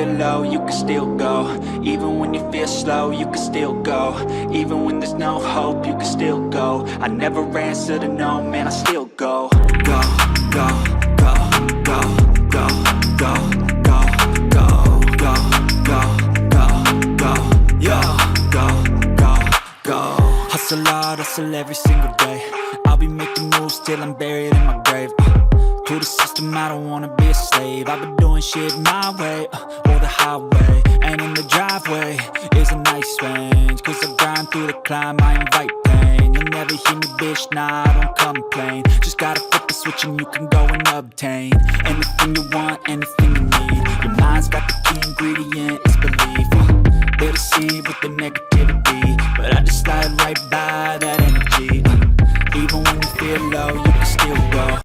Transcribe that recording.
feel low, you can still go. Even when you feel slow, you can still go. Even when there's no hope, you can still go. I never answer to no, man, I still go. Go, go, go, go, go, go, go, go, go, go, go, go, yo, go, go, go. Hustle hard, hustle every single day. I'll be making moves till I'm buried in my grave. To the system, I don't wanna be a slave. I've been doing shit my way, or the highway. And in the driveway is a nice range, cause I grind through the climb, I invite pain. You'll never hear me, bitch, nah, I don't complain. Just gotta flip the switch and you can go and obtain anything you want, anything you need. Your mind's got the key ingredient, it's belief. They deceive with the negativity, but I just slide right back